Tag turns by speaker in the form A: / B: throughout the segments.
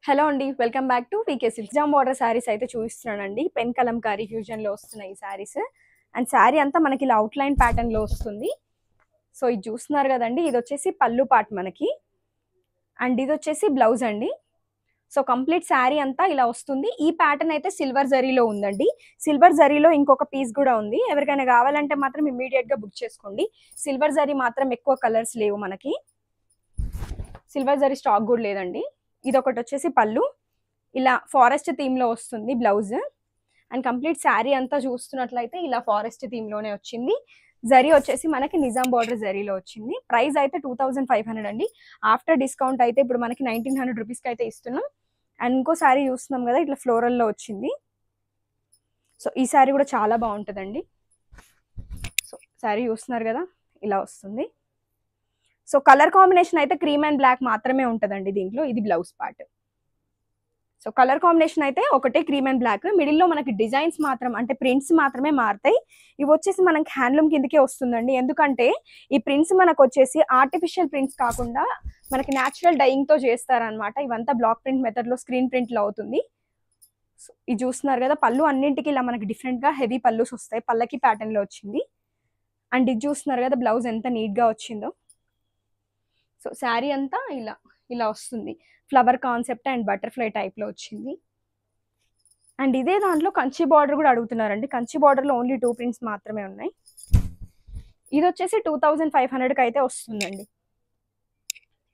A: Hello అండి. Welcome back to VK Silks. Nizam border saris అయితే చూపిస్తున్నానండి. పెన్ కలంకారీ ఫ్యూజన్‌లో వస్తున్నాయి ఈ శారీస్. అండ్ శారీ అంతా మనకి ఇలా అవుట్‌లైన్ ప్యాటర్న్‌లో వస్తుంది. సో, ఇది చూస్తున్నారు కదండీ! ఇదొచ్చేసి పళ్ళు పార్ట్ మనకి. అండ్ ఇదొచ్చేసి బ్లౌజ్ అండి. సో, కంప్లీట్ శారీ అంతా ఇలా వస్తుంది. ఈ ప్యాటర్న్ అయితే సిల్వర్ జరీలో ఉందండి. సిల్వర్ జరీలో ఇంకొక పీస్ కూడా ఉంది. ఎవరికైనా కావాలంటే మాత్రం ఇమ్మీడియేట్‌గా బుక్ చేసుకోండి. సిల్వర్ జరీ మాత్రం ఎక్కువ కలర్స్ లేవు మనకి. సిల్వర్ జరీ స్టాక్ కూడా లేదండి. ఇదొకటి వచ్చేసి పళ్ళు. ఇలా ఫారెస్ట్ థీమ్‌లో వస్తుంది బ్లౌజ్. అండ్ కంప్లీట్ శారీ అంతా చూస్తున్నట్లయితే ఇలా ఫారెస్ట్ థీమ్‌లోనే వచ్చింది. జరీ వచ్చేసి మనకి నిజాం బార్డర్ జరీలో వచ్చింది. ప్రైస్ అయితే 2500 అండి. ఆఫ్టర్ డిస్కౌంట్ అయితే ఇప్పుడు మనకి 1900 రూపీస్‌కి అయితే ఇస్తున్నాం. అండ్ ఇంకో శారీ చూస్తున్నాం కదా ఇట్లా ఫ్లోరల్‌లో వచ్చింది. సో, ఈ శారీ కూడా చాలా బాగుంటుందండి. సో, శారీ చూస్తున్నారు కదా ఇలా వస్తుంది. సో, కలర్ కాంబినేషన్ అయితే క్రీమ్ అండ్ బ్లాక్ మాత్రమే ఉంటుందండి దీంట్లో. ఇది blouse part. So, colour combination అయితే ఒకటే క్రీమ్ అండ్ బ్లాక్. మిడిల్‌లో మనకి డిజైన్స్ మాత్రం అంటే ప్రింట్స్ మాత్రమే మారుతాయి. ఇవి వచ్చేసి మనకి హ్యాండ్లూమ్ కిందకే వస్తుందండి. ఎందుకంటే ఈ ప్రింట్స్ మనకు వచ్చేసి ఆర్టిఫిషియల్ ప్రింట్స్ కాకుండా మనకి న్యాచురల్ డైయింగ్‌తో చేస్తారనమాట. ఇవంతా బ్లాక్ ప్రింట్ మెథడ్‌లో స్క్రీన్ ప్రింట్‌లో అవుతుంది. సో, ఇది చూస్తున్నారు కదా పళ్ళు అన్నింటికి ఇలా మనకి డిఫరెంట్‌గా హెవీ పళ్ళుస్ వస్తాయి. పల్లకి ప్యాటర్న్‌లో వచ్చింది. అండ్ ఇది చూస్తున్నారు కదా బ్లౌజ్ ఎంత నీట్‌గా వచ్చిందో. సో, శారీ అంతా ఇలా ఇలా వస్తుంది. ఫ్లవర్ కాన్సెప్ట్ అండ్ బటర్‌ఫ్లై టైప్‌లో వచ్చింది. అండ్ ఇదే దాంట్లో కంచి బార్డర్ కూడా అడుగుతున్నారండి. కంచి బార్డర్‌లో ఓన్లీ 2 ప్రింట్స్ మాత్రమే ఉన్నాయి. ఇదొచ్చేసి 2500కి అయితే వస్తుందండి.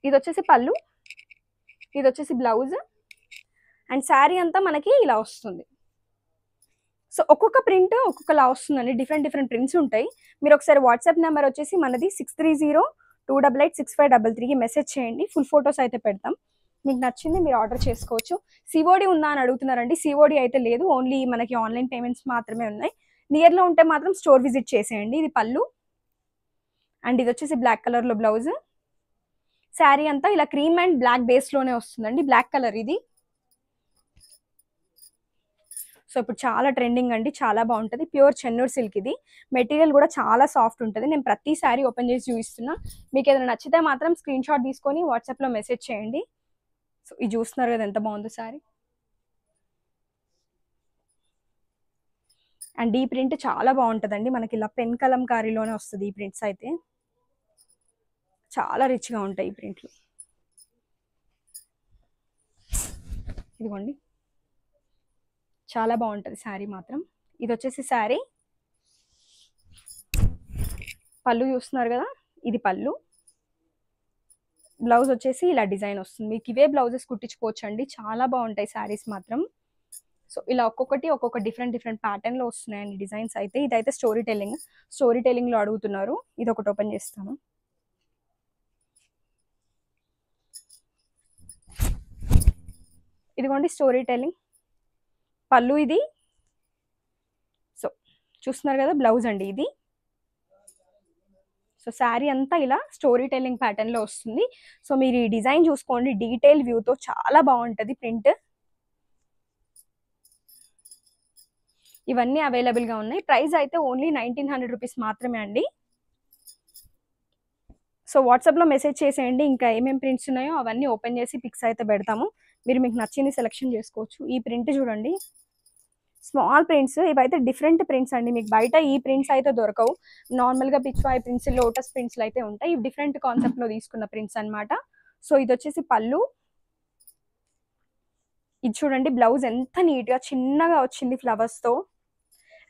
A: ఇదొచ్చేసి పళ్ళు. ఇదొచ్చేసి బ్లౌజ్. అండ్ శారీ అంతా మనకి ఇలా వస్తుంది. సో, ఒక్కొక్క ప్రింట్ ఒక్కొక్కలా వస్తుందండి. డిఫరెంట్ ప్రింట్స్ ఉంటాయి. మీరు ఒకసారి వాట్సాప్ నెంబర్ వచ్చేసి మనది 6302886533కి మెసేజ్ చేయండి. ఫుల్ ఫోటోస్ అయితే పెడతాం. మీకు నచ్చింది మీరు ఆర్డర్ చేసుకోవచ్చు. సిఓడి ఉందా అని అడుగుతున్నారండి. సిఓడి అయితే లేదు. ఓన్లీ మనకి ఆన్లైన్ పేమెంట్స్ మాత్రమే ఉన్నాయి. నియర్‌లో ఉంటే మాత్రం స్టోర్ విజిట్ చేసేయండి. ఇది పళ్ళు. అండ్ ఇది వచ్చేసి బ్లాక్ కలర్‌లో బ్లౌజ్. శారీ అంతా ఇలా క్రీమ్ అండ్ బ్లాక్ బేస్‌లోనే వస్తుందండి. బ్లాక్ కలర్ ఇది. సో, ఇప్పుడు చాలా ట్రెండింగ్ అండి. చాలా బాగుంటుంది. ప్యూర్ చెన్నూరు సిల్క్ ఇది. మెటీరియల్ కూడా చాలా సాఫ్ట్ ఉంటుంది. నేను ప్రతి శారీ ఓపెన్ చేసి చూపిస్తున్నా. మీకు ఏదైనా నచ్చితే మాత్రం స్క్రీన్ షాట్ తీసుకొని వాట్సాప్‌లో మెసేజ్ చేయండి. సో, ఇది చూస్తున్నారు కదా ఎంత బాగుందో శారీ. అండ్ ఈ ప్రింట్ చాలా బాగుంటుందండి. మనకి ఇలా పెన్ కలంకారీలోనే వస్తుంది ఈ ప్రింట్స్ అయితే. చాలా రిచ్‌గా ఉంటాయి ఈ ప్రింట్లు. ఇదిగోండి. చాలా బాగుంటుంది శారీ మాత్రం. ఇది వచ్చేసి శారీ. పళ్ళు చూస్తున్నారు కదా ఇది పళ్ళు. బ్లౌజ్ వచ్చేసి ఇలా డిజైన్ వస్తుంది. మీకు ఇవే బ్లౌజెస్ కుట్టించుకోవచ్చు అండి. చాలా బాగుంటాయి శారీస్ మాత్రం. సో, ఇలా ఒక్కొక్కటి ఒక్కొక్క డిఫరెంట్ ప్యాటర్న్‌లో వస్తున్నాయండి డిజైన్స్ అయితే. ఇదైతే స్టోరీ టెల్లింగ్. స్టోరీ టెల్లింగ్‌లో అడుగుతున్నారు. ఇది ఒకటి ఓపెన్ చేస్తాను. ఇదిగోండి స్టోరీ టెల్లింగ్. పళ్ళు ఇది. సో, చూస్తున్నారు కదా బ్లౌజ్ అండి ఇది. సో, శారీ అంతా ఇలా స్టోరీ టెల్లింగ్ ప్యాటర్న్‌లో వస్తుంది. సో, మీరు ఈ డిజైన్ చూసుకోండి. డీటెయిల్ వ్యూతో చాలా బాగుంటుంది ప్రింట్. ఇవన్నీ అవైలబుల్‌గా ఉన్నాయి. ప్రైస్ అయితే ఓన్లీ 1900 రూపీస్ మాత్రమే అండి. సో, వాట్సాప్‌లో మెసేజ్ చేసేయండి. ఇంకా ఏమేమి ప్రింట్స్ ఉన్నాయో అవన్నీ ఓపెన్ చేసి పిక్స్ అయితే పెడతాము. మీరు మీకు నచ్చింది సెలెక్షన్ చేసుకోవచ్చు. ఈ ప్రింట్ చూడండి. స్మాల్ ప్రింట్స్ ఇవైతే డిఫరెంట్ ప్రింట్స్ అండి. మీకు బయట ఈ ప్రింట్స్ అయితే దొరకవు. నార్మల్‌గా పిచ్వాయ్ ప్రింట్స్, లోటస్ ప్రింట్స్‌లో అయితే ఉంటాయి. ఇవి డిఫరెంట్ కాన్సెప్ట్‌లో తీసుకున్న ప్రింట్స్ అన్నమాట. సో, ఇదొచ్చేసి పళ్ళు. ఇది చూడండి బ్లౌజ్ ఎంత నీట్‌గా చిన్నగా వచ్చింది ఫ్లవర్స్‌తో.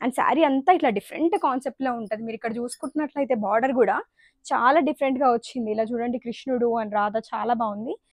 A: అండ్ శారీ అంతా ఇట్లా డిఫరెంట్ కాన్సెప్ట్‌లో ఉంటది. మీరు ఇక్కడ చూసుకుంటున్నట్లయితే బార్డర్ కూడా చాలా డిఫరెంట్‌గా వచ్చింది. ఇలా చూడండి కృష్ణుడు అండ్ రాధ చాలా బాగుంది.